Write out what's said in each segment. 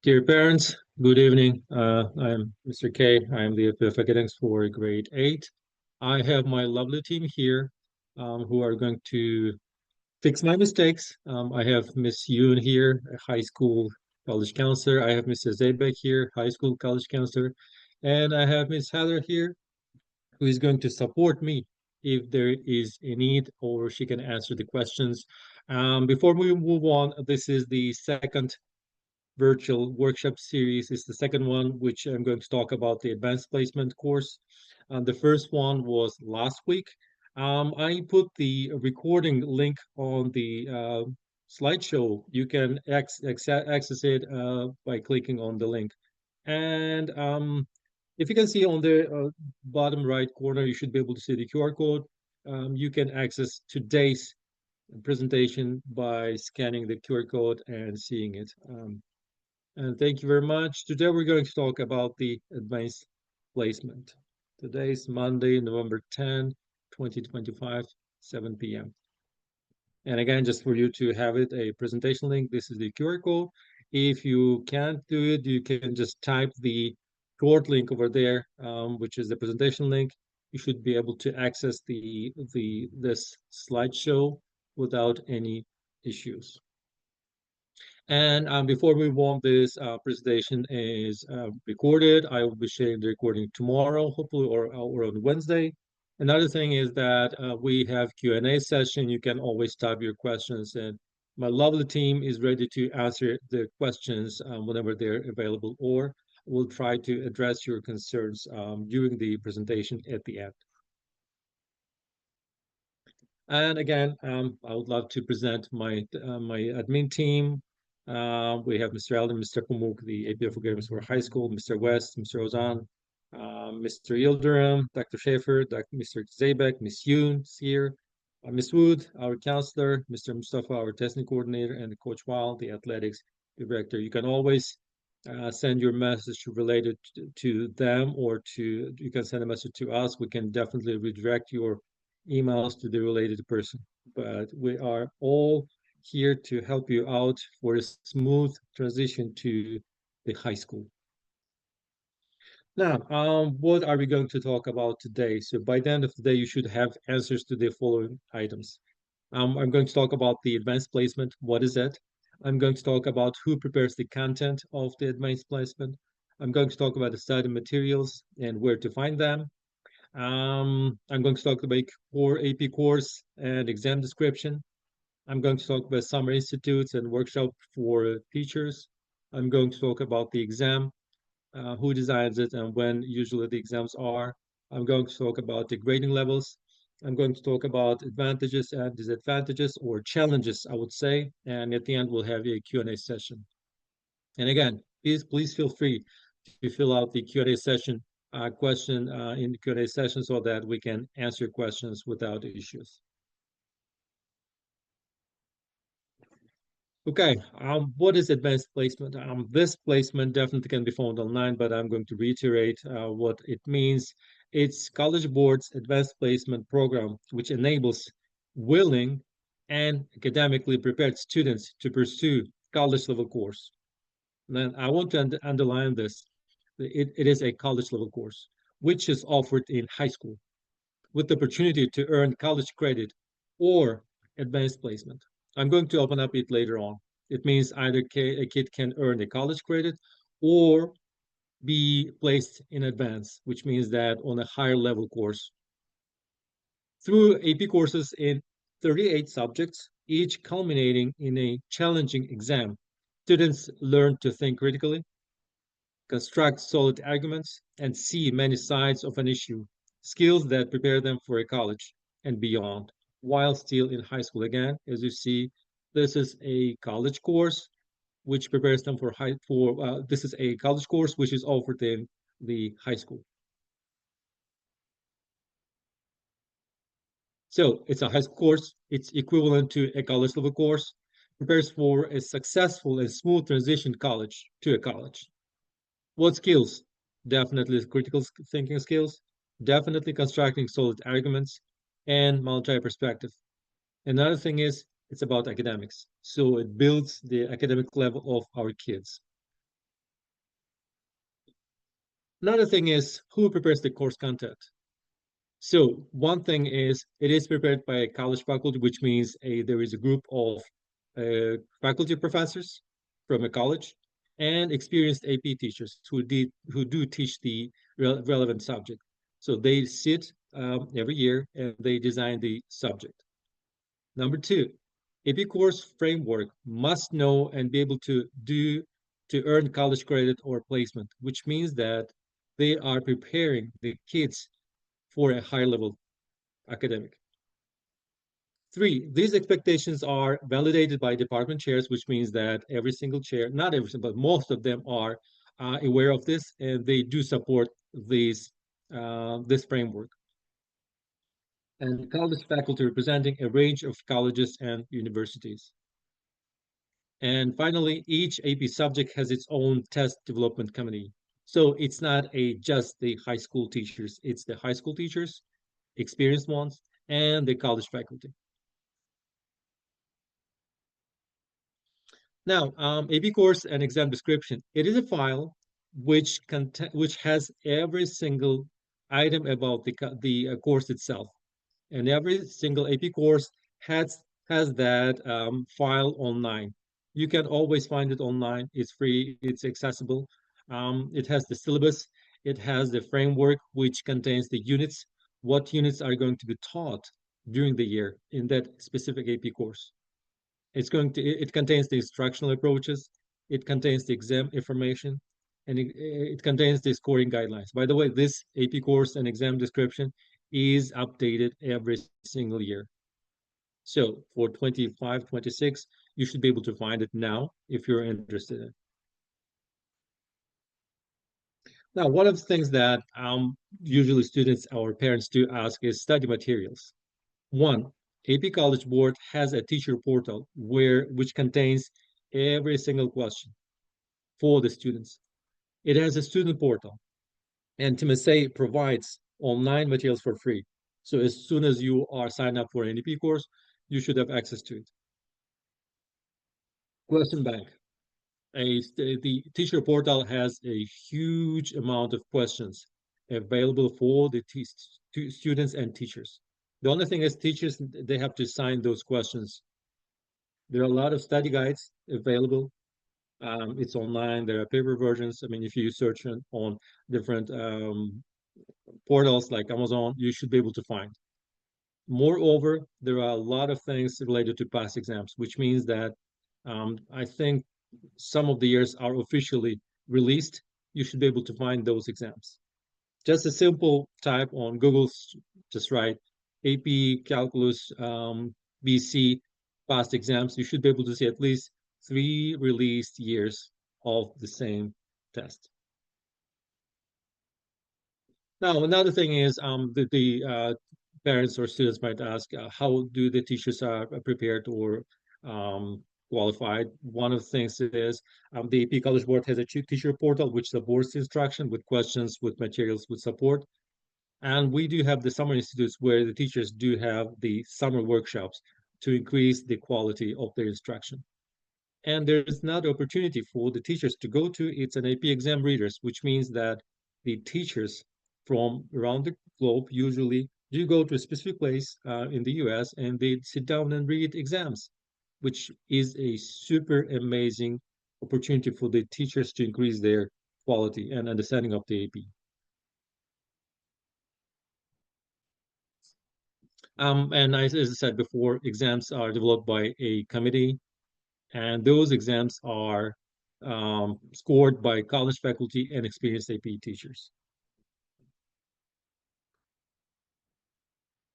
Dear parents, good evening. I'm Mr. K. I'm the FF Academics for grade 8. I have my lovely team here who are going to fix my mistakes. I have Miss Yoon here, a high school college counselor. I have Mr. Zabek here, high school college counselor. And I have Miss Heather here, who is going to support me if there is a need or she can answer the questions. Before we move on, this is the second virtual workshop series is the second one, which I'm going to talk about the advanced placement course. The first one was last week. I put the recording link on the slideshow. You can access it by clicking on the link. And if you can see on the bottom right corner, you should be able to see the QR code. You can access today's presentation by scanning the QR code and seeing it. And thank you very much. Today we're going to talk about the advanced placement. Today's Monday, November 10, 2025, 7 p.m. And again, just for you to have it, a presentation link, this is the QR code. If you can't do it, you can just type the short link over there, which is the presentation link. You should be able to access this slideshow without any issues. And before we move on, this presentation is recorded. I will be sharing the recording tomorrow, hopefully, or on Wednesday. Another thing is that we have Q&A session. You can always type your questions, and my lovely team is ready to answer the questions whenever they're available, or we'll try to address your concerns during the presentation at the end. And again, I would love to present my admin team. We have Mr. Alden, Mr. Pamuk, the APF Games for High School, Mr. West, Mr. Ozan, Mr. Yildirim, Dr. Schaefer, Mr. Zabek, Ms. Yoon is here, Ms. Wood, our counselor, Mr. Mustafa, our testing coordinator, and Coach Wall, the athletics director. You can always send your message related to them, or you can send a message to us. We can definitely redirect your emails to the related person. But we are all here to help you out for a smooth transition to the high school. Now, what are we going to talk about today? So by the end of the day, you should have answers to the following items. I'm going to talk about the advanced placement. What is it? I'm going to talk about who prepares the content of the advanced placement. I'm going to talk about the study materials and where to find them. I'm going to talk about core AP course and exam description. I'm going to talk about summer institutes and workshop for teachers. I'm going to talk about the exam, who designs it and when usually the exams are. I'm going to talk about the grading levels. I'm going to talk about advantages and disadvantages, or challenges, I would say. And at the end, we'll have a Q&A session. And again, please feel free to fill out the Q&A session question in the Q&A session so that we can answer questions without issues. Okay, what is advanced placement? This placement definitely can be found online, but I'm going to reiterate what it means. It's College Board's advanced placement program, which enables willing and academically prepared students to pursue college level course. And I want to underline this. It is a college level course, which is offered in high school with the opportunity to earn college credit or advanced placement. I'm going to open up it later on. It means either a kid can earn a college credit or be placed in advance, which means that on a higher level course. Through AP courses in 38 subjects, each culminating in a challenging exam, students learn to think critically, construct solid arguments, and see many sides of an issue, skills that prepare them for a college and beyond, while still in high school. Again, as you see, this is a college course which prepares them for this is a college course which is offered in the high school. So it's a high school course. It's equivalent to a college level course, prepares for a successful and smooth transition to a college. What skills? Definitely critical thinking skills, definitely constructing solid arguments, and multi-perspective. Another thing is it's about academics. So it builds the academic level of our kids. Another thing is who prepares the course content. So one thing is it is prepared by a college faculty, which means there is a group of faculty professors from a college and experienced AP teachers who do teach the relevant subject. So they sit every year and they design the subject. Number two, AP course framework must know and be able to do to earn college credit or placement, which means that they are preparing the kids for a high level academic. Three, these expectations are validated by department chairs, which means that every single chair, not every, but most of them are aware of this and they do support this framework. And college faculty representing a range of colleges and universities. And finally, each AP subject has its own test development committee. So it's not just the high school teachers, it's the high school teachers, experienced ones, and the college faculty. Now, AP course and exam description. It is a file which has every single item about the course itself, and every single AP course has that file online. You can always find it online. It's free. It's accessible. It has the syllabus. It has the framework, which contains the units. What units are going to be taught during the year in that specific AP course? It contains the instructional approaches, it contains the exam information, and it contains the scoring guidelines. By the way, this AP course and exam description is updated every single year. So for 25, 26, you should be able to find it now if you're interested in. Now, one of the things that usually students or parents do ask is study materials. One, AP College Board has a teacher portal which contains every single question for the students. It has a student portal, and TMSA provides online materials for free. So as soon as you are signed up for an AP course, you should have access to it. Question bank. The teacher portal has a huge amount of questions available for the students and teachers. The only thing is teachers, they have to sign those questions. There are a lot of study guides available. It's online. There are paper versions. I mean, if you search on different portals like Amazon, you should be able to find. Moreover, there are a lot of things related to past exams, which means that I think some of the years are officially released. You should be able to find those exams. Just a simple type on Google, just write AP Calculus BC past exams. You should be able to see at least 3 released years of the same test. Now, another thing is the parents or students might ask, how do the teachers are prepared or qualified? One of the things is the AP College Board has a teacher portal, which supports instruction with questions, with materials, with support. And we do have the summer institutes where the teachers do have the summer workshops to increase the quality of their instruction. And there's another opportunity for the teachers to go to. It's an AP exam readers, which means that the teachers from around the globe usually do go to a specific place in the US and they sit down and read exams, which is a super amazing opportunity for the teachers to increase their quality and understanding of the AP. And as I said before, exams are developed by a committee, and those exams are scored by college faculty and experienced AP teachers.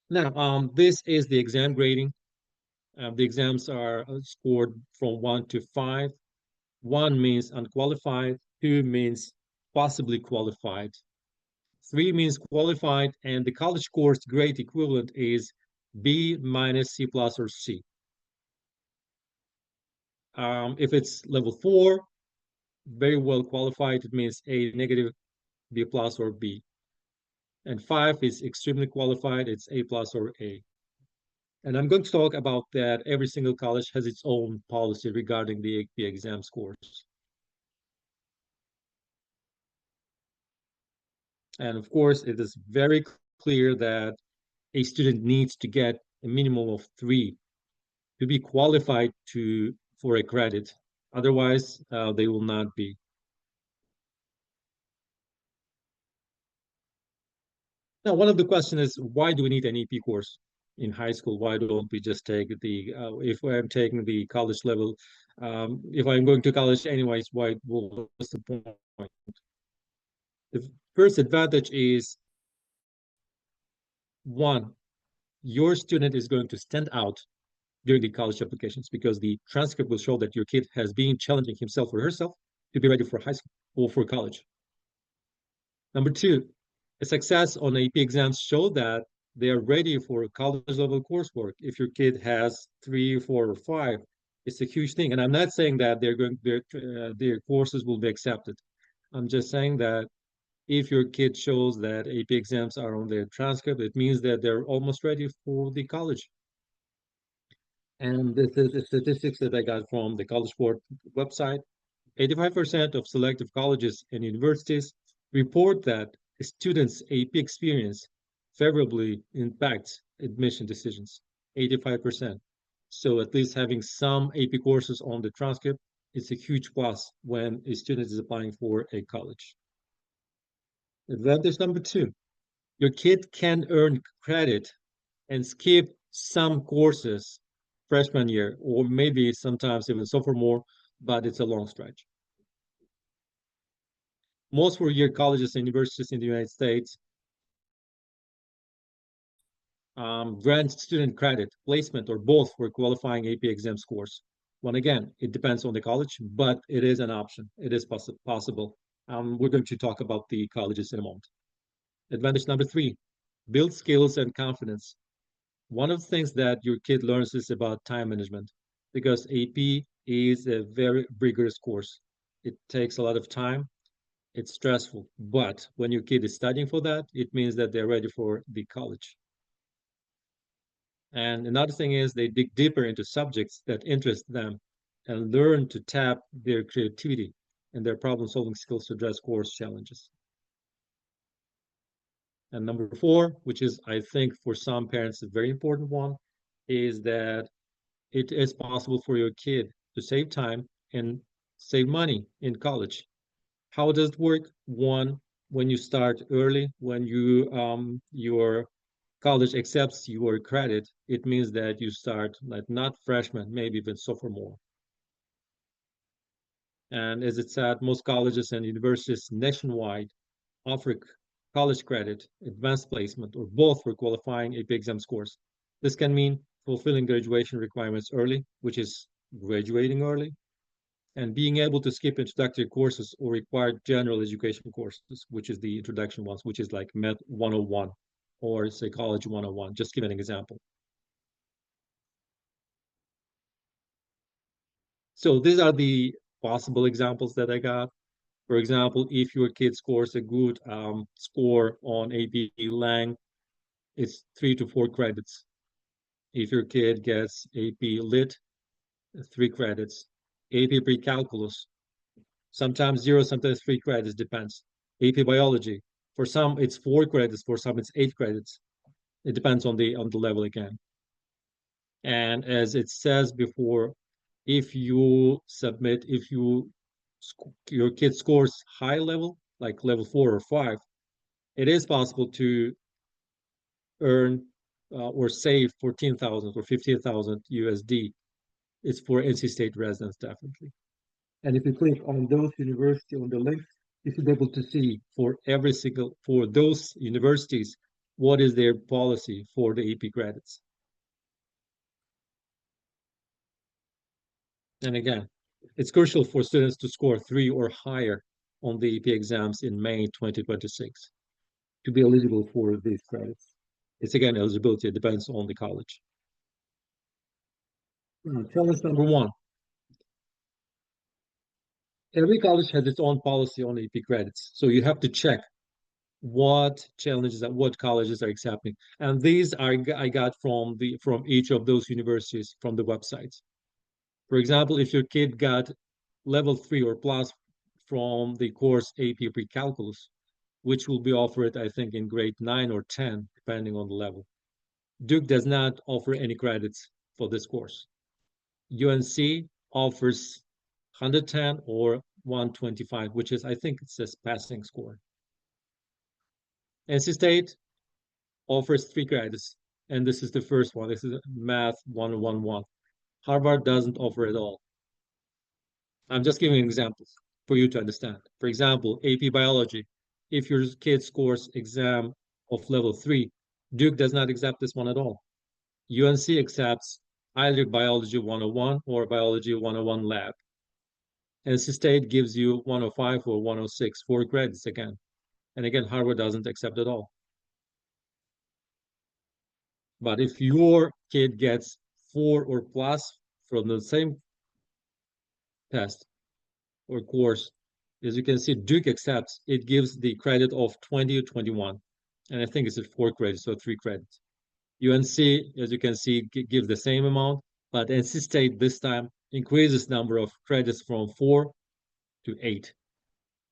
Now, this is the exam grading. The exams are scored from 1 to 5. 1 means unqualified, 2 means possibly qualified, 3 means qualified, and the college course grade equivalent is B minus C plus or C. If it's level 4, very well qualified, it means A negative, B plus, or B. And 5 is extremely qualified, it's A plus or A. And I'm going to talk about that. Every single college has its own policy regarding the AP exam scores. And of course, it is very clear that a student needs to get a minimum of 3 to be qualified to for a credit. Otherwise, they will not be. Now, one of the questions is, why do we need an EP course in high school? Why don't we just take if I'm taking the college level, if I'm going to college anyways, what's the point? The first advantage is, one, your student is going to stand out during the college applications because the transcript will show that your kid has been challenging himself or herself to be ready for high school or for college. Number two, a success on AP exams show that they are ready for college level coursework. If your kid has 3, 4, or 5, it's a huge thing. And I'm not saying that their courses will be accepted. I'm just saying that if your kid shows that AP exams are on their transcript, it means that they're almost ready for the college. And this is the statistics that I got from the College Board website. 85% of selective colleges and universities report that students' AP experience favorably impacts admission decisions. 85%. So at least having some AP courses on the transcript is a huge plus when a student is applying for a college. Advantage number two, your kid can earn credit and skip some courses freshman year, or maybe sometimes even sophomore, but it's a long stretch. Most four-year colleges and universities in the United States grant student credit, placement, or both for qualifying AP exam scores. Well, again, it depends on the college, but it is an option. It is possible. We're going to talk about the colleges in a moment. Advantage number three, build skills and confidence. One of the things that your kid learns is about time management because AP is a very rigorous course. It takes a lot of time. It's stressful, but when your kid is studying for that, it means that they're ready for the college. And another thing is they dig deeper into subjects that interest them and learn to tap their creativity and their problem-solving skills to address course challenges. And number four, which is, I think, for some parents, a very important one, is that it is possible for your kid to save time and save money in college. How does it work? One, when you start early, when your college accepts your credit, it means that you start like not freshman, maybe even sophomore. And as it said, most colleges and universities nationwide offer college credit, advanced placement, or both for qualifying AP exam scores. This can mean fulfilling graduation requirements early, which is graduating early, and being able to skip introductory courses or required general education courses, which is the introduction ones, which is like Math 101 or Psychology 101, just give an example. So these are the possible examples that I got. For example, if your kid scores a good score on AP Lang, it's 3 to 4 credits. If your kid gets AP Lit, 3 credits. AP Pre-Calculus, sometimes 0, sometimes 3 credits, depends. AP Biology, for some it's 4 credits, for some it's 8 credits. It depends on the level again. And as it says before, if you submit, if you your kid scores high level, like level 4 or 5, it is possible to earn or save 14,000 or 15,000 USD. It's for NC State residents, definitely. And if you click on those university on the link, you should be able to see for those universities, what is their policy for the AP credits. And again, it's crucial for students to score 3 or higher on the AP exams in May 2026 to be eligible for these credits. It's again, eligibility, it depends on the college. Challenge number one. Every college has its own policy on AP credits. So you have to check what challenges that what colleges are accepting. And these are I got from each of those universities from the websites. For example, if your kid got level 3 or plus from the course AP Pre-Calculus, which will be offered, I think, in grade 9 or 10, depending on the level. Duke does not offer any credits for this course. UNC offers 110 or 125, which is, I think it says passing score. NC State offers 3 credits, and this is the first one. This is Math 111. Harvard doesn't offer it all. I'm just giving examples for you to understand. For example, AP Biology. If your kid scores exam of level 3, Duke does not accept this one at all. UNC accepts either Biology 101 or Biology 101 Lab. NC State gives you 105 or 106, 4 credits again. And again, Harvard doesn't accept at all. But if your kid gets 4 or plus from the same test or course, as you can see, Duke accepts, it gives the credit of 20 or 21. And I think it's 4 credits, so 3 credits. UNC, as you can see, gives the same amount, but NC State this time increases number of credits from 4 to 8.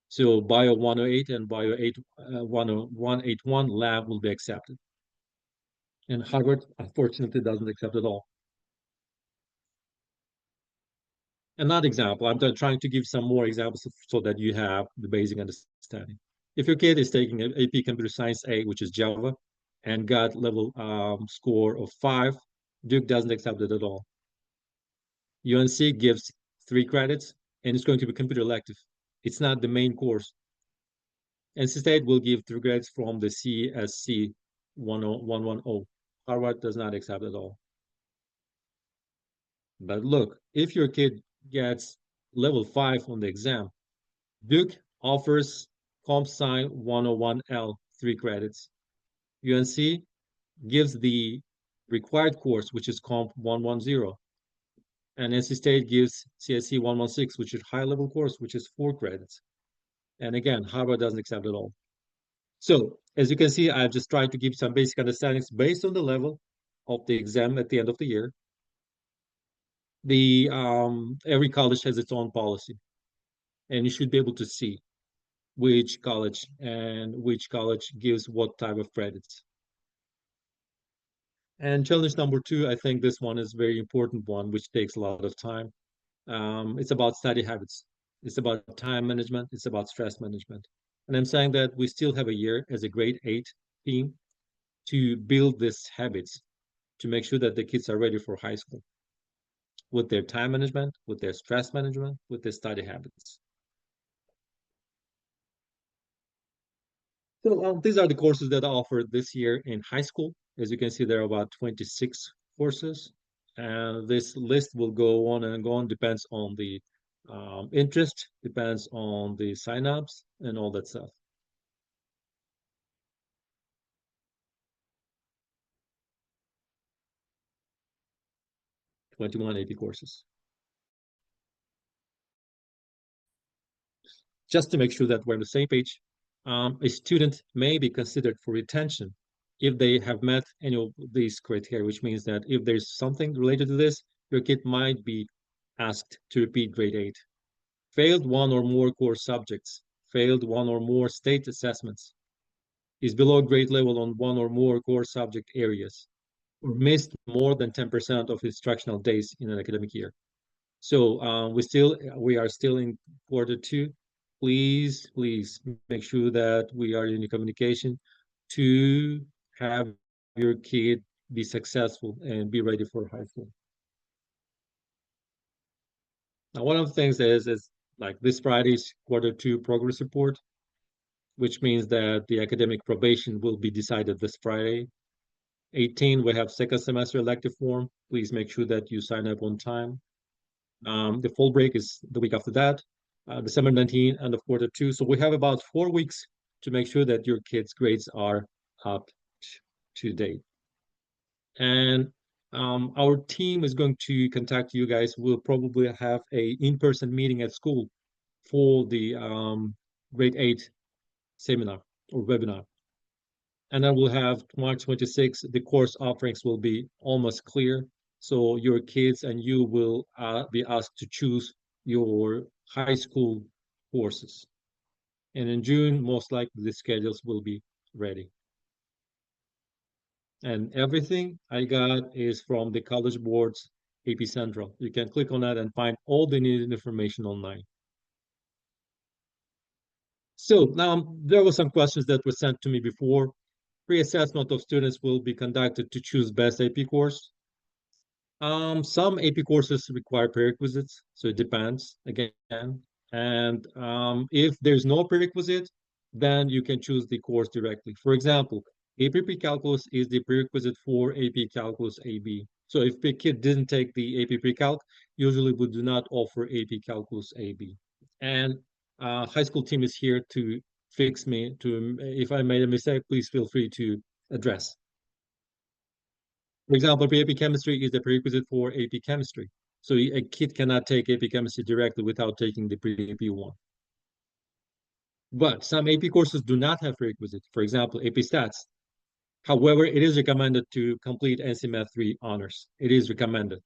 So Bio 108 and Bio 8, 181 lab will be accepted. And Harvard, unfortunately, doesn't accept at all. Another example, I'm trying to give some more examples so that you have the basic understanding. If your kid is taking an AP Computer Science A, which is Java, and got level score of 5, Duke doesn't accept it at all. UNC gives 3 credits, and it's going to be computer elective. It's not the main course. NC State will give 3 credits from the CSC 110. Harvard does not accept at all. But look, if your kid gets level 5 on the exam, Duke offers Comp Sci 101L 3 credits. UNC gives the required course, which is Comp 110. And NC State gives CSC 116, which is high level course, which is 4 credits. And again, Harvard doesn't accept it all. So as you can see, I've just tried to give some basic understandings based on the level of the exam at the end of the year. The every college has its own policy, and you should be able to see which college gives what type of credits. And challenge number 2, I think this one is very important one, which takes a lot of time. It's about study habits. It's about time management. It's about stress management. And I'm saying that we still have a year as a grade 8 team to build these habits to make sure that the kids are ready for high school with their time management, with their stress management, with their study habits. So these are the courses that are offered this year in high school. As you can see, there are about 26 courses. And this list will go on and go on, depends on the interest, depends on the signups and all that stuff. Twenty-one AP courses. Just to make sure that we're on the same page, a student may be considered for retention if they have met any of these criteria, which means that if there's something related to this, your kid might be asked to repeat grade 8. Failed one or more core subjects, failed one or more state assessments, is below grade level on one or more core subject areas, or missed more than 10% of instructional days in an academic year. So we are still in quarter 2. Please make sure that we are in communication to have your kid be successful and be ready for high school. Now, one of the things is like this Friday's quarter 2 progress report, which means that the academic probation will be decided this Friday. 18, we have second semester elective form. Please make sure that you sign up on time. The fall break is the week after that, December 19, and of quarter 2. So we have about 4 weeks to make sure that your kids' grades are up to date. And our team is going to contact you guys. We'll probably have a in-person meeting at school for the grade 8 seminar or webinar. And then we'll have March 26. The course offerings will be almost clear. So your kids and you will be asked to choose your high school courses. And in June, most likely the schedules will be ready. And everything I got is from the College Board's AP Central. You can click on that and find all the needed information online. So now there were some questions that were sent to me before. Pre-assessment of students will be conducted to choose best AP course. Some AP courses require prerequisites, so it depends again. And if there's no prerequisite, then you can choose the course directly. For example, AP Pre-Calculus is the prerequisite for AP Calculus AB. So if the kid didn't take the AP Pre-Calc, usually we do not offer AP Calculus AB. And high school team is here to fix me. To if I made a mistake, please feel free to address. For example, AP chemistry is the prerequisite for AP chemistry. So a kid cannot take AP chemistry directly without taking the pre-AP one. But some AP courses do not have prerequisites. For example, AP stats. However, it is recommended to complete NC Math 3 honors. It is recommended.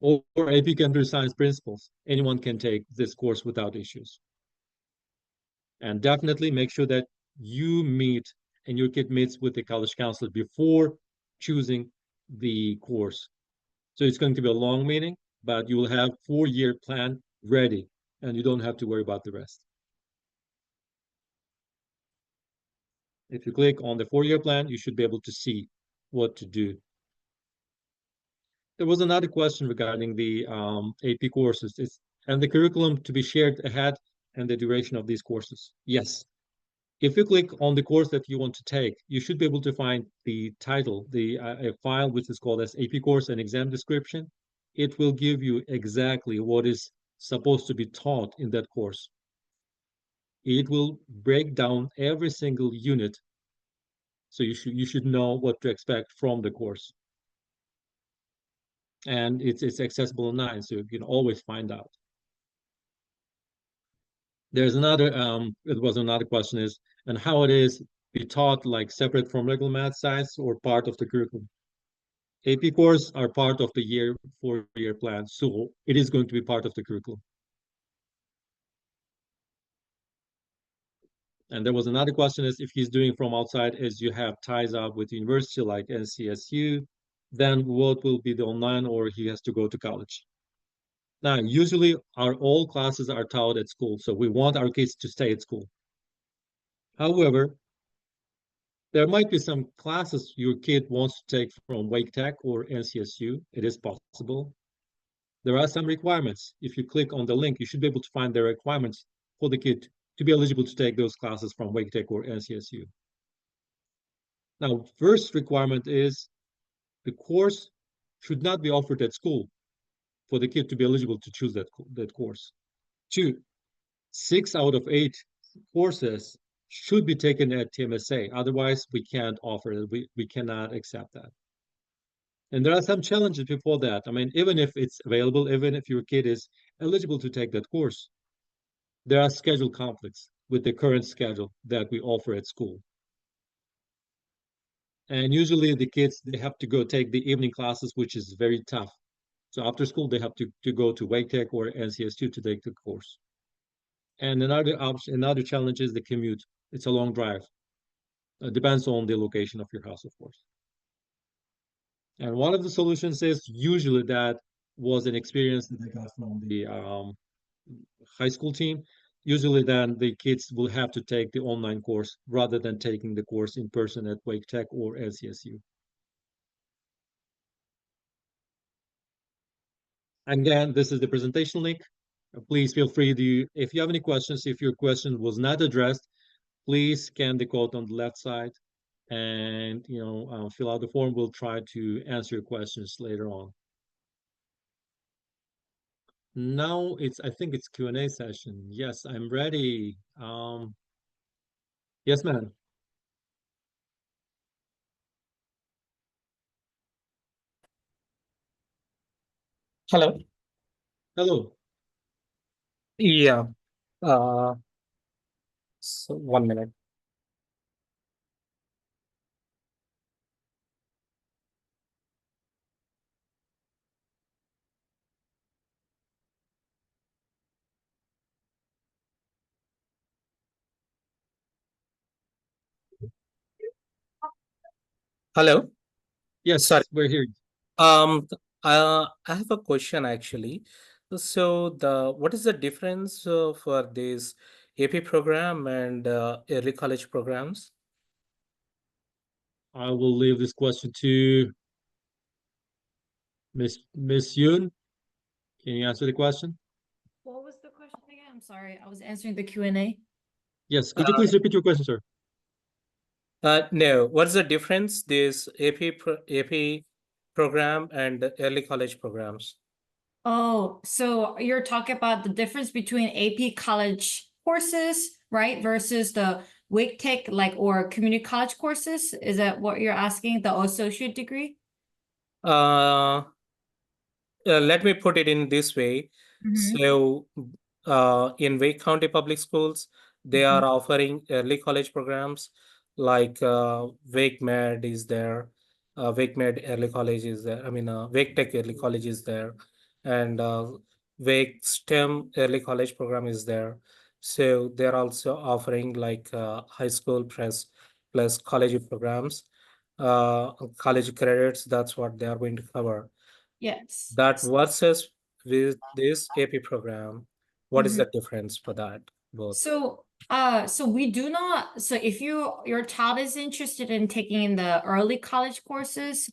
Or AP computer science principles. Anyone can take this course without issues. And definitely make sure that you meet and your kid meets with the college counselor before choosing the course. So it's going to be a long meeting, but you will have 4-year plan ready and you don't have to worry about the rest. If you click on the 4-year plan, you should be able to see what to do. There was another question regarding the AP courses. And the curriculum to be shared ahead and the duration of these courses. Yes. If you click on the course that you want to take, you should be able to find the title, a file which is called as AP course and exam description. It will give you exactly what is supposed to be taught in that course. It will break down every single unit, so you should know what to expect from the course. And it's accessible online, so you can always find out. There's another it was another question is and how it is be taught like separate from regular math science or part of the curriculum. AP course are part of the 4-year plan, so it is going to be part of the curriculum. And there was another question is if he's doing from outside as you have ties up with university like NCSU, then what will be the online or he has to go to college? Now, usually our all classes are taught at school, so we want our kids to stay at school. However, there might be some classes your kid wants to take from Wake Tech or NCSU. It is possible. There are some requirements. If you click on the link, you should be able to find the requirements for the kid to be eligible to take those classes from Wake Tech or NCSU. Now, first requirement is the course should not be offered at school for the kid to be eligible to choose that course. 2, 6 out of 8 courses should be taken at TMSA. Otherwise, we can't offer it. We cannot accept that. And there are some challenges before that. I mean, even if it's available, even if your kid is eligible to take that course, there are schedule conflicts with the current schedule that we offer at school. And usually the kids, they have to go take the evening classes, which is very tough. So after school, they have to go to Wake Tech or NCSU to take the course. And another challenge is the commute. It's a long drive. It depends on the location of your house, of course. And one of the solutions is usually that was an experience that I got from the high school team. Usually then the kids will have to take the online course rather than taking the course in person at Wake Tech or NCSU. Again, this is the presentation link. Please feel free to, if you have any questions, if your question was not addressed, please scan the code on the left side and fill out the form. We'll try to answer your questions later on. Now I think it's Q&A session. Yes, I'm ready. Yes, ma'am. Hello. Hello. Yeah. Uh, so 1 minute. Hello. Yes, Sorry. we're here. I have a question actually. So what is the difference for this AP program and early college programs? I will leave this question to Miss Yoon. Can you answer the question? What was the question again? I'm sorry, I was answering the Q&A. Yes, could you please repeat your question, sir? No. What's the difference this AP program and the early college programs? Oh, so you're talking about the difference between AP college courses, right, versus the WIC like or community college courses? Is that what you're asking, the associate degree? Uh, Let me put it in this way. So, in Wake County Public Schools, they are offering early college programs like Wake Med is there, Wake Med Early College is there. I mean, Wake Tech Early College is there, and Wake STEM Early College program is there. So they're also offering like high school plus college programs, college credits. That's what they are going to cover. Yes. That versus with this AP program, what is Mhm. the difference for that both? So we do not, so if your child is interested in taking the early college courses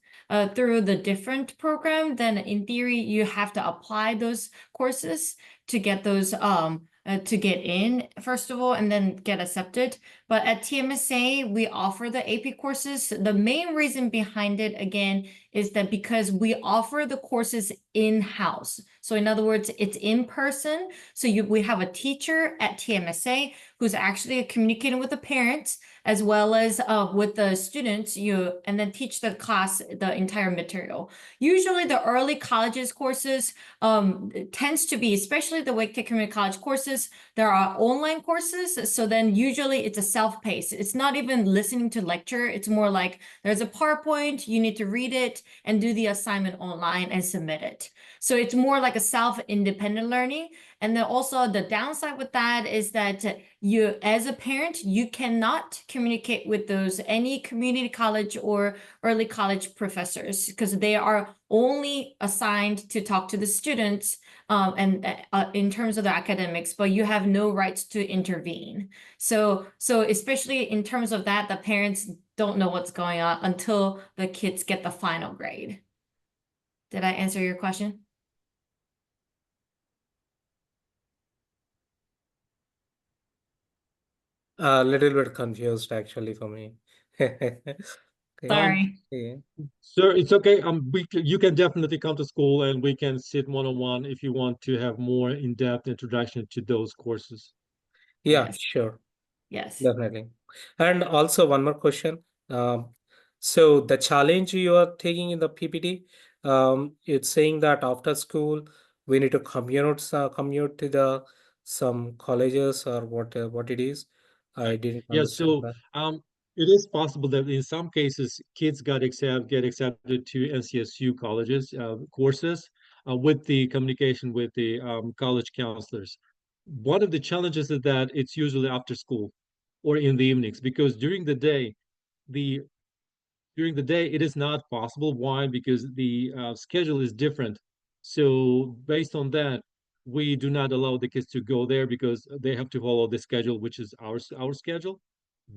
through the different program, then in theory you have to apply those courses to get those to get in first of all and then get accepted. But at TMSA we offer the AP courses. The main reason behind it again is that because we offer the courses in-house. So in other words, it's in person. So we have a teacher at TMSA who's actually communicating with the parents as well as with the students, and then teach the class the entire material. Usually the early colleges courses tends to be, especially the Wake Tech Community College courses, there are online courses. So then usually it's a self-paced. It's not even listening to lecture. It's more like there's a PowerPoint, you need to read it and do the assignment online and submit it. So it's more like a self-independent learning. And then also the downside with that is that you, as a parent, you cannot communicate with those any community college or early college professors because they are only assigned to talk to the students and in terms of the academics, but you have no rights to intervene. So especially in terms of that, the parents don't know what's going on until the kids get the final grade. Did I answer your question? A little bit confused actually for me. Okay. Sorry. Yeah. Sir, it's okay. You can definitely come to school and we can sit one-on-one if you want to have more in-depth introduction to those courses. Yeah, Yes. sure. Yes. Definitely. And also one more question. Um, so the challenge you are taking in the PPT, it's saying that after school we need to commute to the some colleges or what it is. I didn't Yeah, understand so that. it is possible that in some cases kids get accepted to NCSU colleges courses with the communication with the college counselors. One of the challenges is that it's usually after school or in the evenings because the during the day it is not possible. Why? Because the schedule is different. So based on that, we do not allow the kids to go there because they have to follow the schedule, which is our schedule.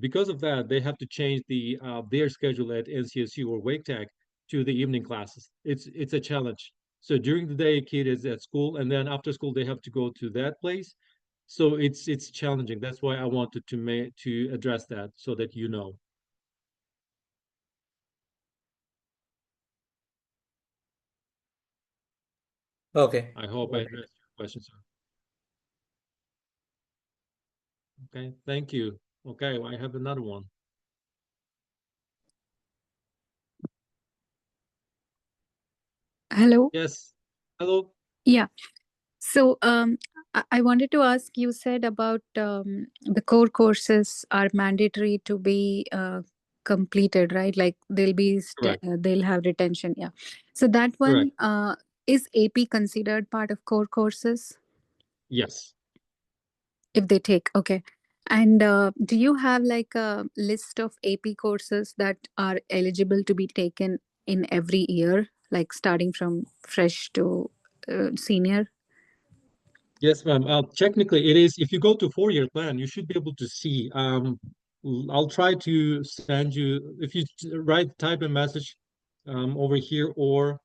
Because of that, they have to change their schedule at NCSU or Wake Tech to the evening classes. It's a challenge. So during the day, a kid is at school, and then after school they have to go to that place. So it's challenging. That's why I wanted to address that so that you know. Okay. I hope I Got it. addressed your question, sir. Okay, thank you. Okay, I have another one. Hello. Yes. Hello. Yeah. So I wanted to ask, you said about the core courses are mandatory to be completed, right? Like Correct. they'll have retention. Yeah. So that Correct. one is AP considered part of core courses Yes. if they take? Okay. And do you have like a list of AP courses that are eligible to be taken in every year, like starting from fresh to senior? Yes, ma'am. Technically, it is. If you go to 4-year plan, you should be able to see. I'll try to send you if you type a message over here, or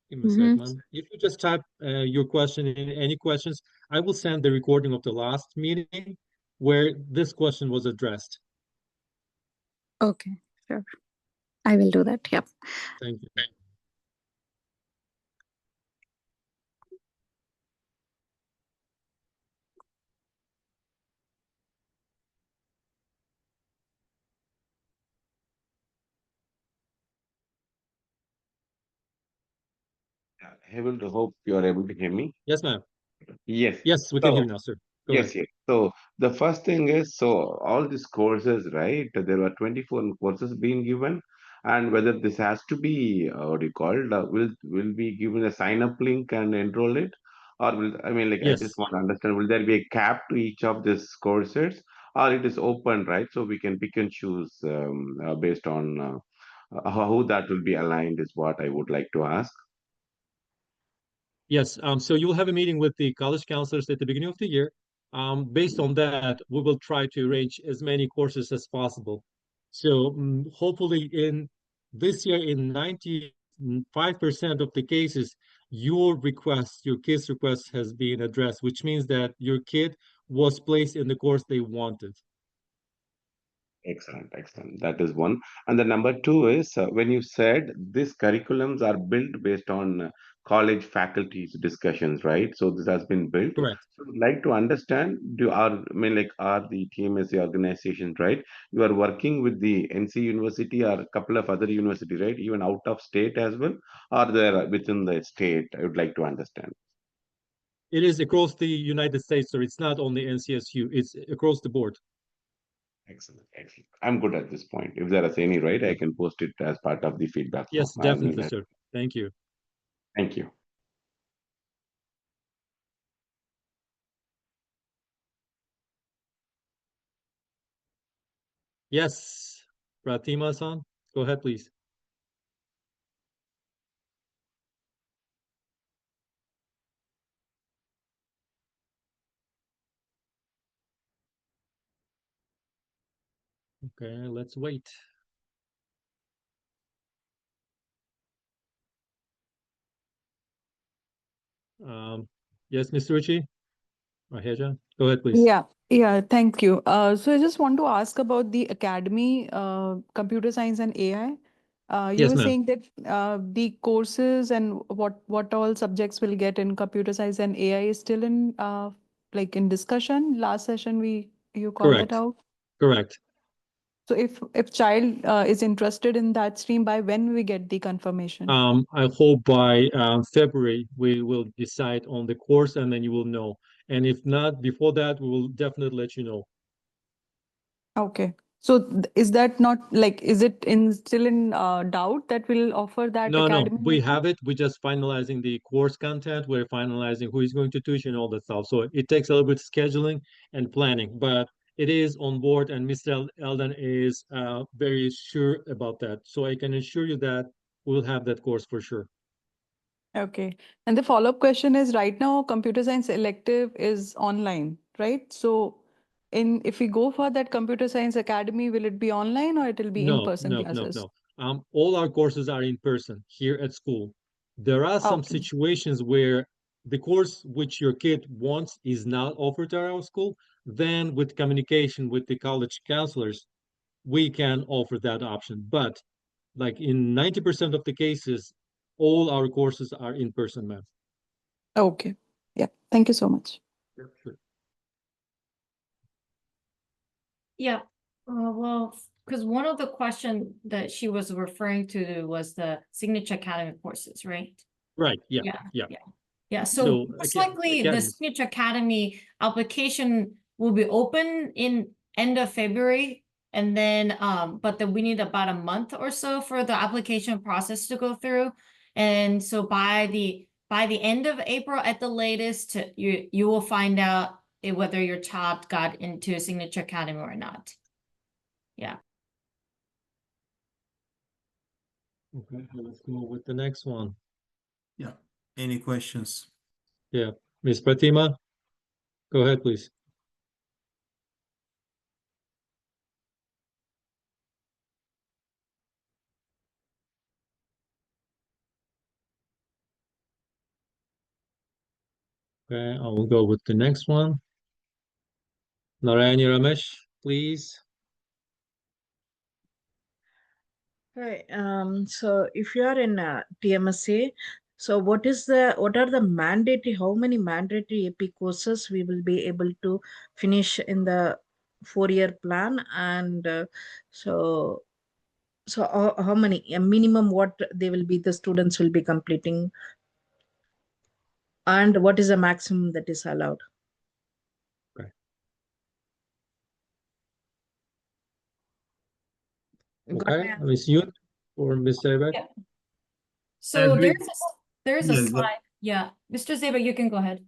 give me a sec, ma'am. If you just type your question in any questions, I will send the recording of the last meeting where this question was addressed. Okay, sure. I will do that. Yep. Thank you. Heaven to hope you are able to hear me. Yes, ma'am. Yes. Yes, we can hear you now, sir. Go ahead. Yes. So the first thing is, so all these courses, right? There were 24 courses being given, and whether this has to be what do you call it? Will be given a sign up link and enroll it, or will I mean like I Yes. just want to understand, will there be a cap to each of these courses, or it is open, right? So we can pick and choose based on how that will be aligned is what I would like to ask. Yes, so you'll have a meeting with the college counselors at the beginning of the year. Based on that, we will try to arrange as many courses as possible. So hopefully in this year, in 95% of the cases, your kid's request has been addressed, which means that your kid was placed in the course they wanted. Excellent, excellent. That is one. And the number two is when you said these curriculums are built based on college faculties discussions, right? So this has been built. Correct. So I'd like to understand, I mean, like, are the TMSA organizations, right? You are working with the NC University or a couple of other universities, right? Even out of state as well, or they're within the state? I would like to understand. It is across the United States, so it's not only NCSU, it's across the board. Excellent, excellent. I'm good at this point. If there is any, right, I can post it as part of the feedback Yes, form. I mean, definitely, sir. Thank you. thank you. Yes, Pratima-san, go ahead, please. Okay, let's wait. Yes, Mr. Ritchie? Raheja, go ahead, please. Yeah, thank you. So I just want to ask about the Academy, Computer Science and AI. You Yes, were ma'am. saying that the courses and what all subjects will get in Computer Science and AI is still in like in discussion. Last session you called that Correct. out. Correct. So if child is interested in that stream, by when we get the confirmation? I hope by February we will decide on the course and then you will know. And if not before that, we will definitely let you know. Okay. So is that not like, is it still in doubt that we'll offer that No, Academy? we have it. We're just finalizing the course content. We're finalizing who is going to teach and all that stuff. So it takes a little bit of scheduling and planning, but it is on board and Mr. Eldon is very sure about that. So I can assure you that we'll have that course for sure. Okay. And the follow-up question is, right now, computer science elective is online, right? So if we go for that computer science academy, will it be online or it will be in-person classes? All our courses are in person here at school. There are some Okay. situations where the course which your kid wants is not offered at our school. Then with communication with the college counselors, we can offer that option. But like in 90% of the cases, all our courses are in person, ma'am. Okay. Yeah. Thank you so much. Sure. Yeah, well, because one of the question that she was referring to was the Signature Academy courses, right? Right, yeah. Yeah, So, so most likely the academies. Signature Academy application will be open in end of February. And then, but then we need about a month or so for the application process to go through. And so by the end of April at the latest, you will find out whether your child got into Signature Academy or not. Yeah. Okay, let's go with the next one. Yeah. Any questions? Yeah, Ms. Pratima, go ahead, please. Okay, I will go with the next one. Narayani Ramesh, please. Hi, so if you are in TMSA, so what are the mandatory, how many mandatory AP courses we will be able to finish in the 4-year plan? And so how many, a minimum what they will be, the students will be completing? And what is the maximum that is allowed? Okay, Ms. Yun or Ms. Zeybek? Yeah. So As we- there's a Yeah, slide. Yeah, Mr. Zeybek, you can go ahead.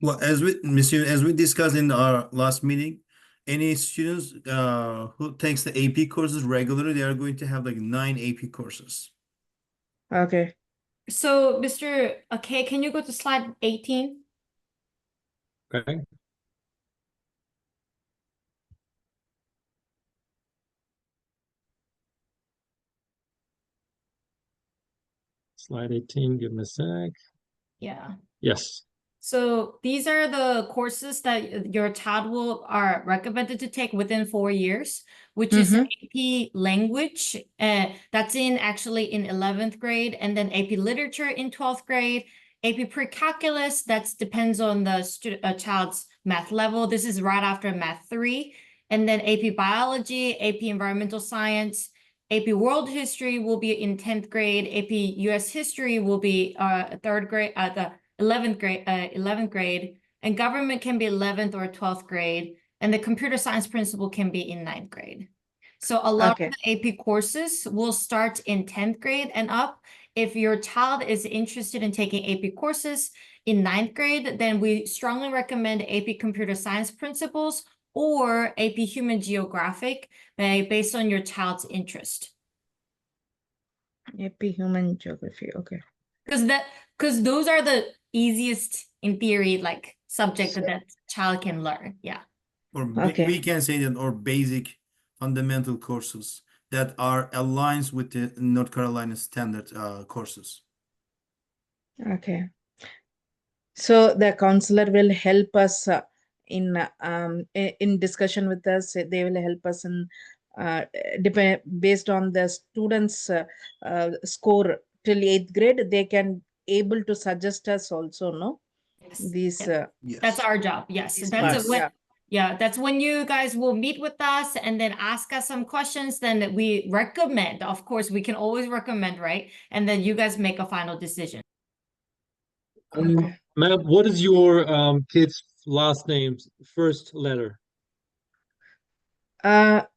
Well, as we discussed in our last meeting, any students who takes the AP courses regularly, they are going to have like 9 AP courses. Okay. So Mr. K, can you go to slide 18? Okay. Slide 18, give me a sec. Yeah. Yes. So these are the courses that your child are recommended to take within 4 years, which is AP language. That's actually in 11th grade, and then AP literature in 12th grade, AP pre-calculus, that depends on the child's math level. This is right after math 3. And then AP biology, AP environmental science, AP world history will be in 10th grade, AP US history will be 3rd grade, the 11th grade, and government can be 11th or 12th grade, and the computer science principle can be in 9th grade. So a lot of the AP courses will start in 10th grade and up. If your child is interested in taking AP courses in 9th grade, then we strongly recommend AP computer science principles or AP human geographic based on your child's interest. AP human geography, okay. Because those are the easiest in theory, like subject that child can learn. Yeah. Or we can say that, or basic fundamental courses that are aligned with the North Carolina standard courses. Okay. So the counselor will help us in discussion with us. They will help us in based on the students' score till 8th grade. They can able to suggest us also, no? Yes. These. Yes. That's our job. Yes. These That's parts, when. Yeah, that's when you guys will meet with us and then ask us some questions. Then we recommend. Of course, we can always recommend, right? And then you guys make a final decision. Ma'am, what is your kid's last name's first letter? R.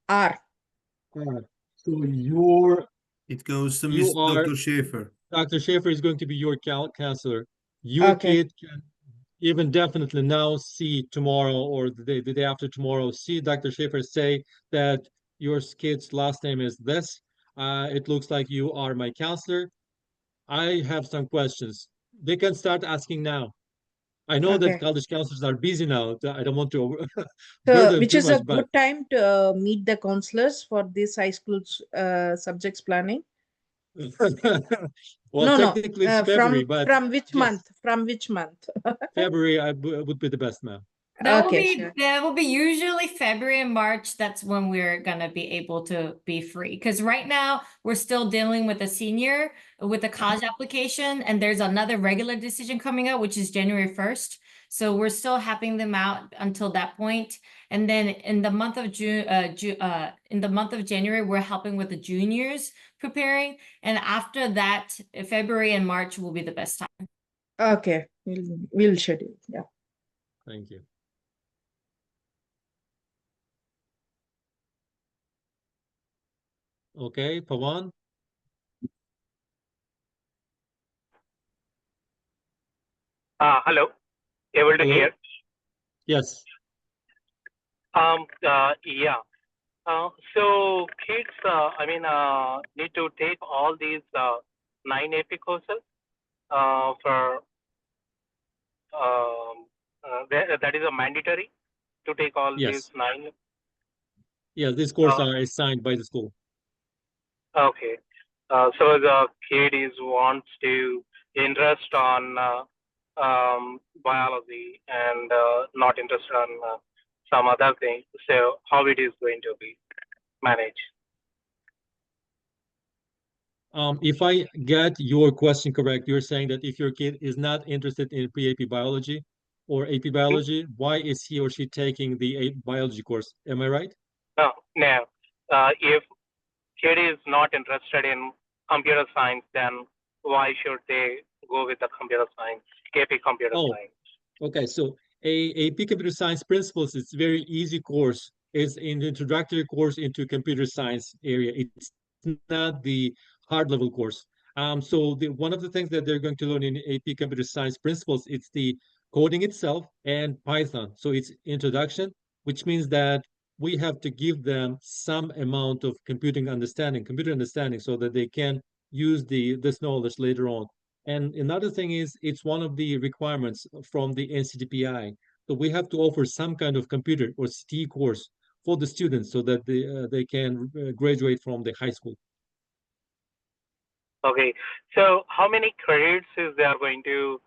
So It goes to you Miss are- Dr. Schaefer. Dr. Schaefer is going to be your counselor. Your kid can even definitely now see tomorrow or the day after tomorrow, see Dr. Schaefer say that your kid's last name is this. It looks like you are my counselor. I have some questions. They can start asking now. I know that college counselors are busy now. I don't want to So, which is a good time to meet the counselors for this high school subjects planning? Well, technically it's February, but from which month? From which month? February would be the best, ma'am. That will be usually February and March. That's when we're gonna be able to be free. Because right now we're still dealing with a senior with a college application, and there's another regular decision coming out, which is January 1st. So we're still helping them out until that point. And then in the month of in the month of January, we're helping with the juniors preparing. And after that, February and March will be the best time. Okay, we'll schedule. Yeah. Thank you. Okay, Pawan. Hello. Able to hear? Yes. Yeah. So kids, need to take all these 9 AP courses for that is a mandatory to take all these Yes. 9. Yeah, these courses Uh, are assigned by the school. Okay. So the kid is wants to interest on biology and not interested on some other thing. So how it is going to be managed? If I get your question correct, you're saying that if your kid is not interested in pre-AP biology or AP biology, why is he or she taking the biology course? Am I right? No. If kid is not interested in computer science, then why should they go with the computer science, KP computer Oh, science? okay. So AP Computer Science Principles is very easy course. It's an introductory course into computer science area. It's not the hard level course. So one of the things that they're going to learn in AP Computer Science Principles, it's the coding itself and Python. So it's introduction, which means that we have to give them some amount of computer understanding, so that they can use this knowledge later on. And another thing is, it's one of the requirements from the NCDPI. So we have to offer some kind of computer or CTE course for the students so that they can graduate from the high school. Okay. So how many credits is they are going to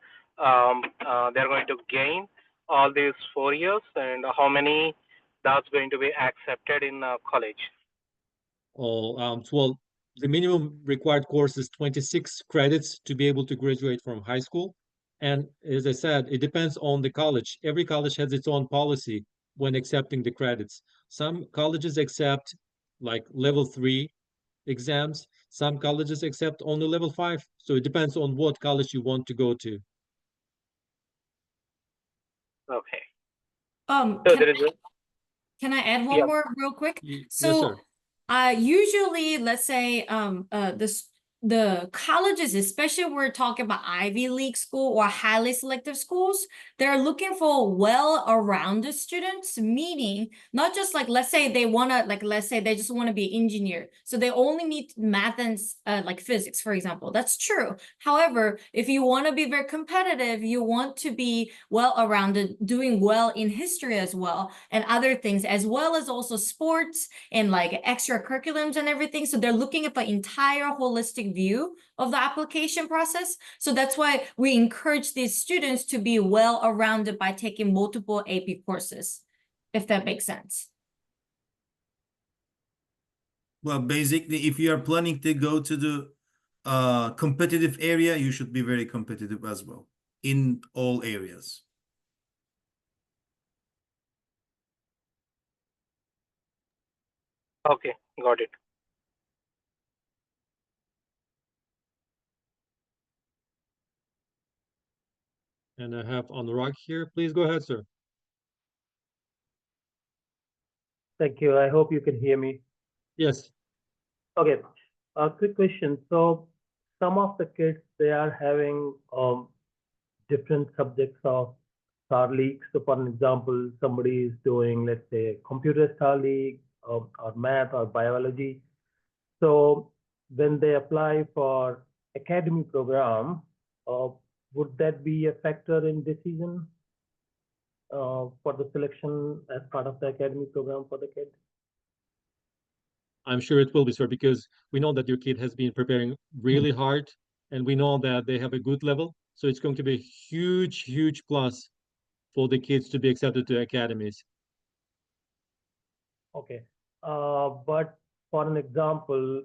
gain all these 4 years, and how many that's going to be accepted in college? Well, the minimum required course is 26 credits to be able to graduate from high school. And as I said, it depends on the college. Every college has its own policy when accepting the credits. Some colleges accept like level 3 exams. Some colleges accept only level 5. So it depends on what college you want to go to. Okay. Um, So can there is a Can I add one yeah. more real quick? Yes, So, sir. usually, let's say, the colleges, especially we're talking about Ivy League school or highly selective schools, they're looking for well-rounded students, meaning not just like, let's say they wanna, like, let's say they just want to be engineer, so they only need math and like physics, for example. That's true. However, if you want to be very competitive, you want to be well-rounded, doing well in history as well, and other things, as well as also sports and like extracurriculums and everything. So they're looking at the entire holistic view of the application process. So that's why we encourage these students to be well-rounded by taking multiple AP courses, if that makes sense. Well, basically, if you are planning to go to the competitive area, you should be very competitive as well in all areas. Okay, got it. And I have Anurag here. Please go ahead, sir. Thank you. I hope you can hear me. Yes. Okay. A quick question. So some of the kids, they are having different subjects of Star League. So for an example, somebody is doing, let's say, computer Star League or math or biology. So when they apply for academy program, would that be a factor in decision for the selection as part of the academy program for the kid? I'm sure it will be, sir, because we know that your kid has been preparing really hard, and we know that they have a good level. So it's going to be a huge, huge plus for the kids to be accepted to academies. Okay. But for an example,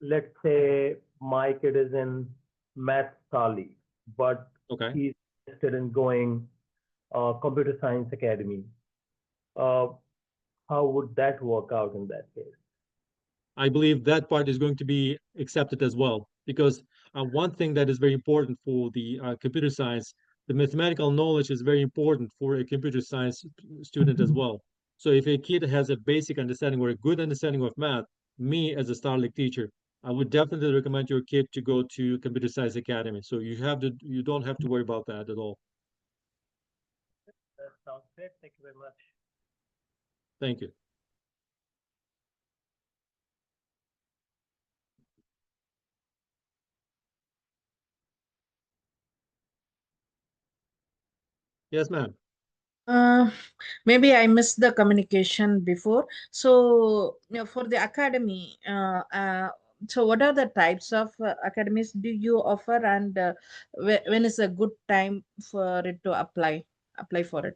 let's say my kid is in Math Star League, but Okay. he's interested in going Computer Science Academy. How would that work out in that case? I believe that part is going to be accepted as well, because one thing that is very important for the computer science, the mathematical knowledge is very important for a computer science student as well. So if a kid has a basic understanding or a good understanding of math, me as a Star League teacher, I would definitely recommend your kid to go to Computer Science Academy. So you don't have to worry about that at all. Sounds great. Thank you very much. Thank you. Yes, ma'am. Maybe I missed the communication before. So, for the academy, so what are the types of academies do you offer, and when is a good time for it to apply for it?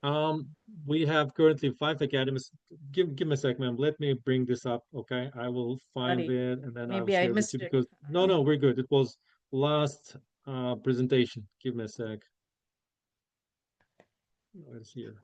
We have currently 5 academies. Give me a sec, ma'am. Let me bring this up, okay? I will find Sorry, it and then I will maybe I share with missed you it. because no, we're good. It was last presentation. Give me a sec. Let's see here.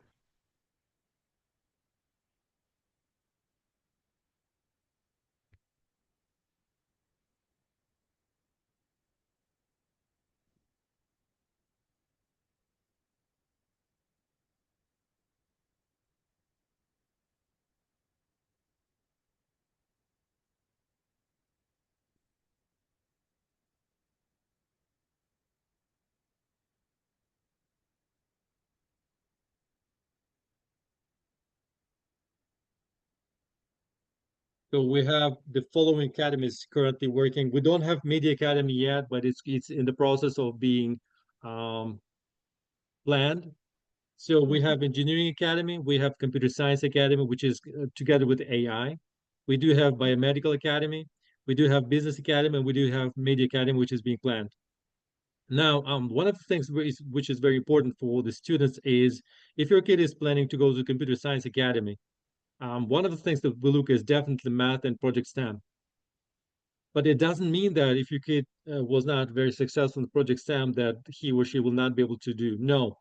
So we have the following academies currently working. We don't have Media Academy yet, but it's in the process of being planned. So we have Engineering Academy, we have Computer Science Academy, which is together with AI. We do have Biomedical Academy, we do have Business Academy, and we do have Media Academy, which is being planned. Now, one of the things which is very important for the students is if your kid is planning to go to Computer Science Academy, one of the things that we look is definitely math and Project STEM. But it doesn't mean that if your kid was not very successful in Project STEM that he or she will not be able to do. No,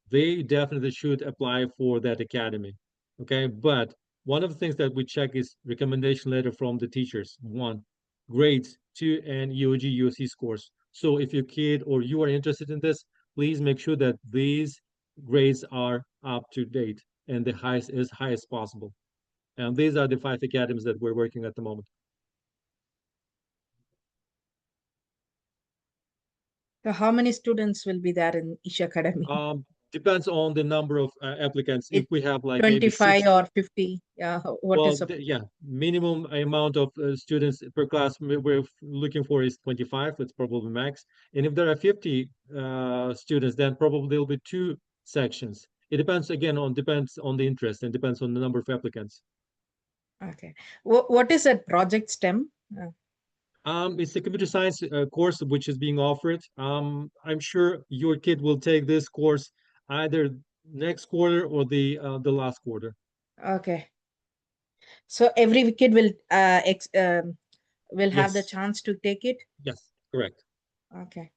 they definitely should apply for that academy. Okay, but one of the things that we check is recommendation letter from the teachers. 1, grades. 2, and EOG USC scores. So if your kid or you are interested in this, please make sure that these grades are up to date and the highest as high as possible. And these are the 5 academies that we're working at the moment. So how many students will be there in each academy? Depends on the number of applicants. If we have like maybe 25 6, or 50? Yeah, what well, is the yeah, minimum amount of students per class we're looking for is 25. That's probably max. And if there are 50 students, then probably there'll be 2 sections. It depends depends on the interest and depends on the number of applicants. Okay. What is that Project STEM? It's a computer science course which is being offered. I'm sure your kid will take this course either next quarter or the last quarter. Okay. So every kid will have the Yes. chance to take it? Yes, correct. Okay.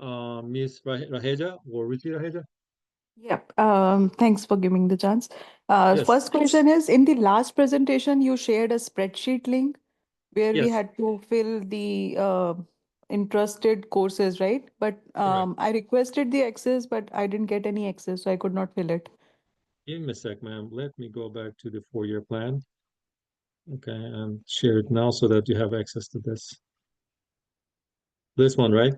Ms. Raheja or Ruchi Raheja? Yep. Thanks for giving the chance. Yes. First question is, in the last presentation, you shared a spreadsheet link where we Yes. had to fill the interested courses, right? But I requested the access, but I didn't get any access, so I could not fill it. Give me a sec, ma'am. Let me go back to the 4-year plan. Okay, and share it now so that you have access to this. This one, right?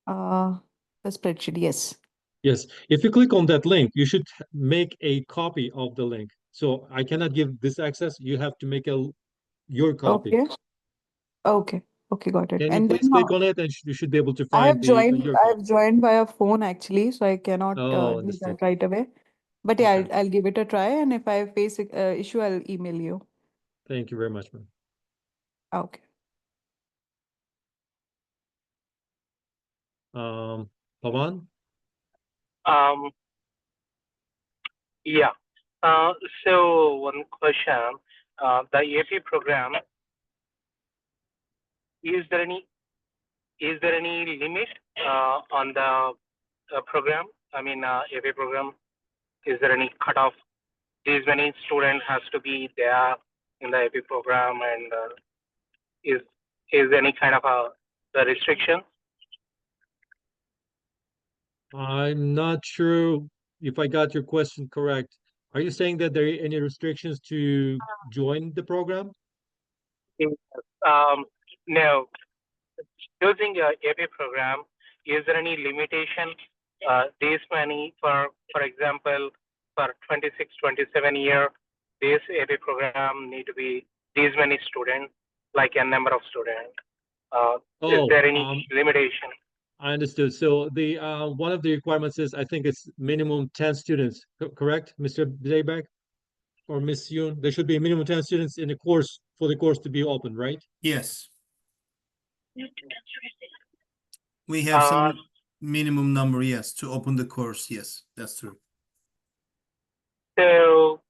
The spreadsheet, yes. Yes. If you click on that link, you should make a copy of the link. So I cannot give this access. You have to make your copy. Okay. Okay. Okay, got it. Can you And please then click on it and you should be able to I find have joined. your I copy. have joined via phone actually, so I cannot Oh, do understood. that right away. But yeah, Okay. I'll give it a try, and if I face a issue, I'll email you. Thank you very much, ma'am. Okay. Pawan? Yeah. So one question, the AP program, is there any limit on the program? I mean, AP program, is there any cutoff? These many students has to be there in the AP program, and is any kind of the restriction? I'm not sure if I got your question correct. Are you saying that there are any restrictions to join the program? Yes, no, using a AP program, is there any limitation? This many, for example, for 26, 27 year, this AP program need to be these many students, like a number of students. Is Oh, there any limitation? I understood. So the one of the requirements is, I think it's minimum 10 students, correct, Mr. Zayback? Or Miss Yoon? There should be a minimum 10 students in the course for the course to be open, right? Yes. We have some minimum number, yes, to open the course. Yes, that's true. So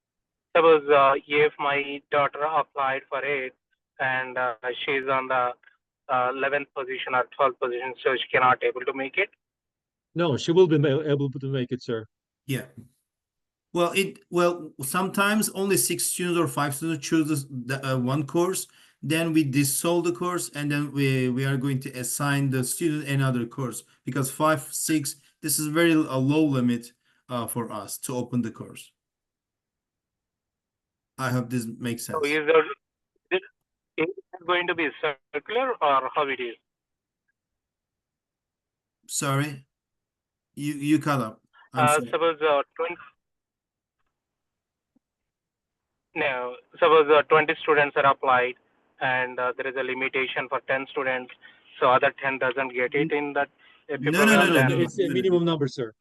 suppose if my daughter applied for it and she's on the 11th position or 12th position, so she cannot able to make it. No, she will be able to make it, sir. Yeah. Well, sometimes only 6 students or 5 students choose one course. Then we dissolve the course, and then we are going to assign the student another course, because 5, 6, this is very a low limit for us to open the course. I hope this makes sense. So is it going to be circular or how it is? Sorry, you cut up. I'm sorry. Suppose 20 students are applied and there is a limitation for 10 students, so other 10 doesn't get it in that AP No, program, then It's a minimum number, sir.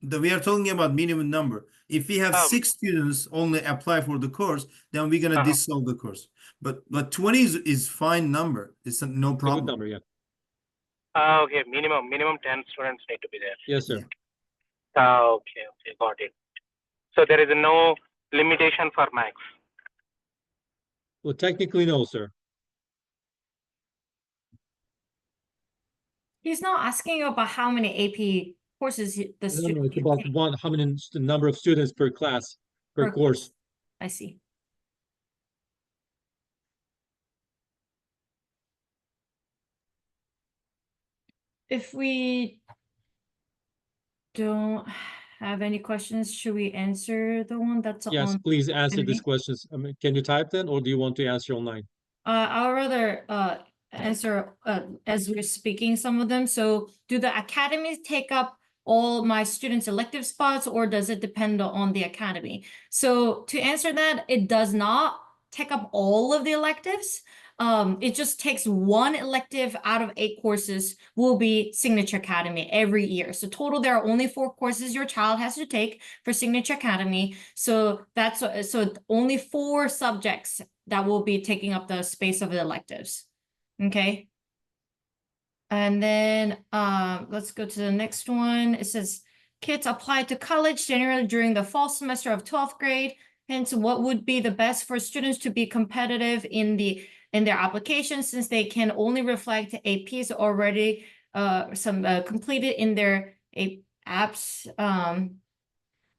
We are talking about minimum number. If we have Oh. 6 students only apply for the course, then we're gonna Uh-huh. dissolve the course. But 20 is fine number. It's no It's a good problem. number, yeah. Okay, minimum 10 students need to be there. Yes, sir. Yeah. Okay, got it. So there is no limitation for max. Well, technically, no, sir. He's not asking you about how many AP courses the No, student it's can about take. how many the number of students per class, per Per course. I see. If we don't have any questions, should we answer the one that's Yes, on? please answer these Andy? questions. I mean, can you type then, or do you want to answer online? I'll rather answer as we're speaking some of them. So do the academies take up all my students' elective spots, or does it depend on the academy? So to answer that, it does not take up all of the electives. It just takes one elective out of 8 courses will be Signature Academy every year. So total, there are only 4 courses your child has to take for Signature Academy. So that's so only 4 subjects that will be taking up the space of the electives. Okay. And then let's go to the next one. It says kids apply to college generally during the fall semester of 12th grade. Hence, what would be the best for students to be competitive in their application, since they can only reflect APs already completed in their apps.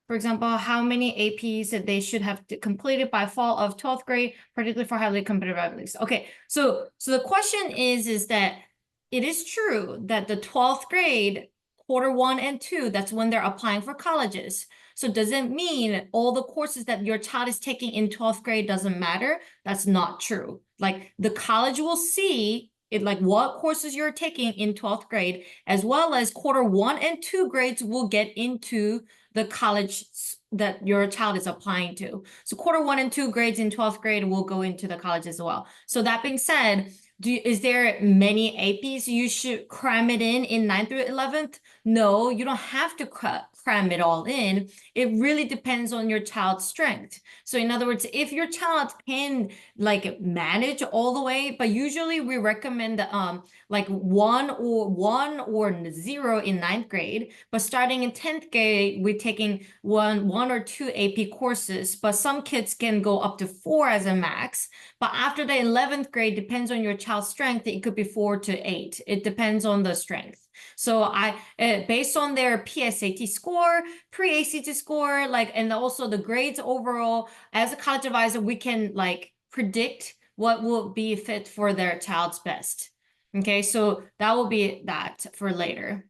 For example, how many APs that they should have completed by fall of 12th grade, particularly for highly competitive athletes. Okay, so the question is that it is true that the 12th grade, quarter 1 and 2, that's when they're applying for colleges. So does it mean all the courses that your child is taking in 12th grade doesn't matter? That's not true. Like the college will see it, like what courses you're taking in 12th grade, as well as quarter 1 and 2 grades will get into the college that your child is applying to. So quarter 1 and 2 grades in 12th grade will go into the college as well. So that being said, is there many APs you should cram it in 9th through 11th? No, you don't have to cram it all in. It really depends on your child's strength. So in other words, if your child can like manage all the way, but usually we recommend like 1 or 0 in 9th grade, but starting in 10th grade, we're taking one or 2 AP courses, but some kids can go up to 4 as a max. But after the 11th grade, depends on your child's strength, it could be 4 to 8. It depends on the strength. So based on their PSAT score, pre-ACT score, like, and also the grades overall, as a college advisor, we can like predict what will be fit for their child's best. Okay, so that will be that for later.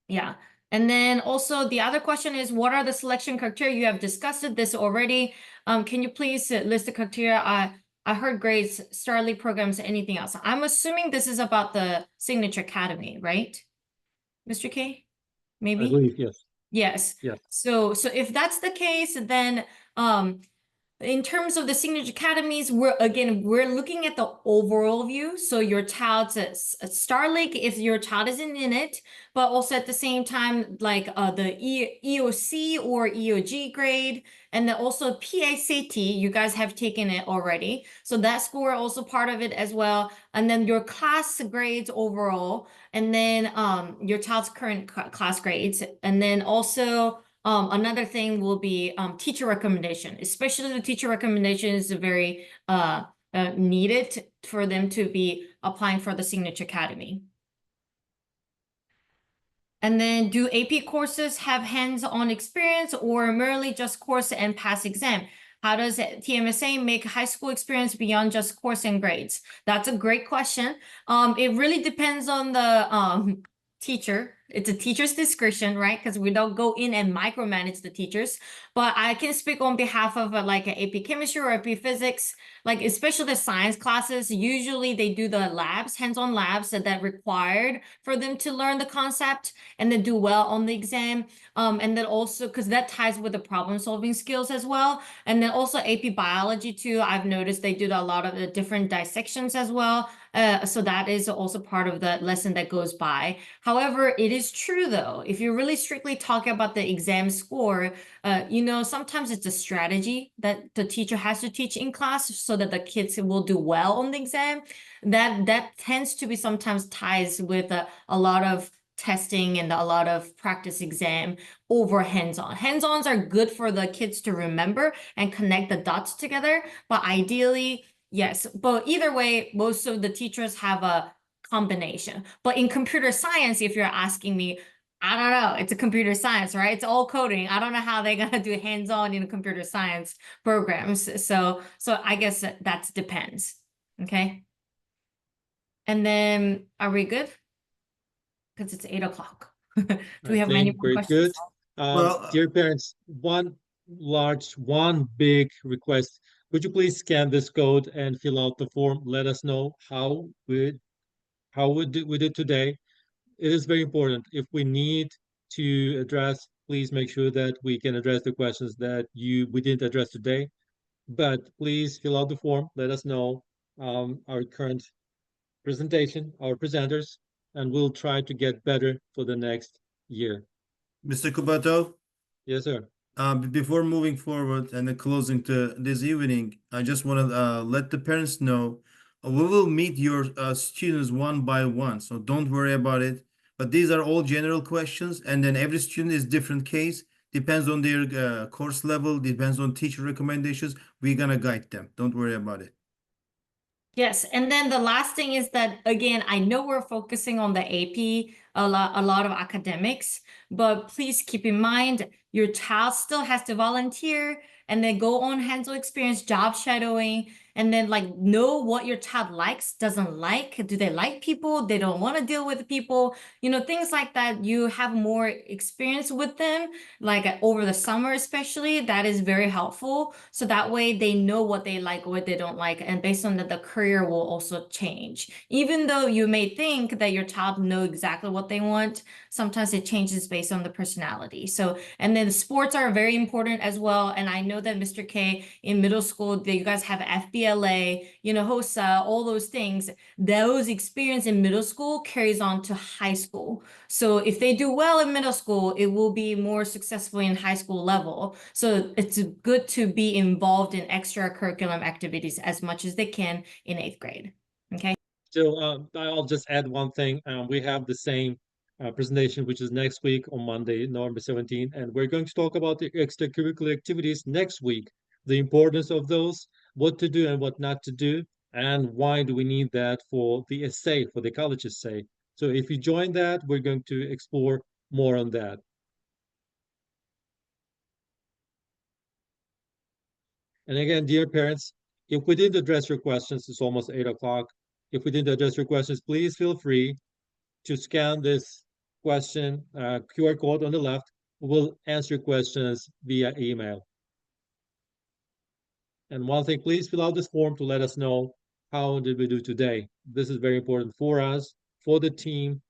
Yeah. And then also the other question is, what are the selection criteria? You have discussed this already. Can you please list the criteria? I heard grades, Starly programs, anything else. I'm assuming this is about the Signature Academy, right? Mr. K? I Maybe? believe, yes. Yes. Yes. So if that's the case, then in terms of the Signature Academies, we're looking at the overall view. So your child's at Starlake, if your child isn't in it, but also at the same time, like the EOC or EOG grade, and then also PACT, you guys have taken it already. So that score also part of it as well. And then your class grades overall, and then your child's current class grades, and then also another thing will be teacher recommendation, especially the teacher recommendation is very needed for them to be applying for the Signature Academy. And then do AP courses have hands-on experience or merely just course and pass exam? How does TMSA make high school experience beyond just course and grades? That's a great question. It really depends on the teacher. It's a teacher's discretion, right? Because we don't go in and micromanage the teachers. But I can speak on behalf of like an AP chemistry or AP physics, like especially the science classes. Usually they do the labs, hands-on labs that required for them to learn the concept and then do well on the exam. And then also because that ties with the problem-solving skills as well. And then also AP biology too. I've noticed they do a lot of the different dissections as well. So that is also part of the lesson that goes by. However, it is true though, if you're really strictly talking about the exam score, sometimes it's a strategy that the teacher has to teach in class so that the kids will do well on the exam. That tends to be sometimes ties with a lot of testing and a lot of practice exam over hands-on. Hands-ons are good for the kids to remember and connect the dots together, but ideally, yes, but either way, most of the teachers have a combination. But in computer science, if you're asking me, I don't know, it's a computer science, right? It's all coding. I don't know how they're gonna do hands-on in computer science programs. So I guess that depends. Okay. And then are we good? Because it's 8 o'clock. Do we have any more We're questions? good. Well, Dear parents, one big request. Would you please scan this code and fill out the form? Let us know how we did today. It is very important. If we need to address, please make sure that we can address the questions that we didn't address today. But please fill out the form. Let us know our current presentation, our presenters, and we'll try to get better for the next year. Mr. Kubato, Yes, sir. before moving forward and closing to this evening, I just want to let the parents know we will meet your students one by one, so don't worry about it. But these are all general questions, and then every student is different case, depends on their course level, depends on teacher recommendations. We're gonna guide them. Don't worry about it. Yes, and then the last thing is that again, I know we're focusing on the AP, a lot of academics, but please keep in mind your child still has to volunteer and then go on hands-on experience, job shadowing, and then like know what your child likes, doesn't like. Do they like people? They don't want to deal with people, things like that. You have more experience with them, like over the summer especially, that is very helpful. So that way they know what they like, what they don't like, and based on that, the career will also change. Even though you may think that your child know exactly what they want, sometimes it changes based on the personality. So, and then sports are very important as well. And I know that Mr. K in middle school, that you guys have FBLA, HOSA, all those things. Those experience in middle school carries on to high school. So if they do well in middle school, it will be more successful in high school level. So it's good to be involved in extracurricular activities as much as they can in 8th grade. Okay. So I'll just add one thing. We have the same presentation, which is next week on Monday, November 17th, and we're going to talk about the extracurricular activities next week, the importance of those, what to do and what not to do, and why do we need that for the essay, for the college essay. So if you join that, we're going to explore more on that. And again, dear parents, if we didn't address your questions, it's almost 8 o'clock. If we didn't address your questions, please feel free to scan this question QR code on the left. We'll answer your questions via email. And one thing, please fill out this form to let us know how did we do today. This is very important for us, for the team.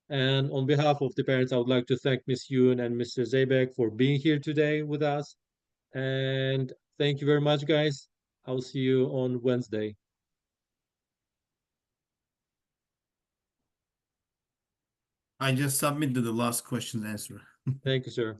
And on behalf of the parents, I would like to thank Ms. Yoon and Mr. Zabek for being here today with us. And thank you very much, guys. I will see you on Wednesday. I just submitted the last question's answer. Thank you, sir.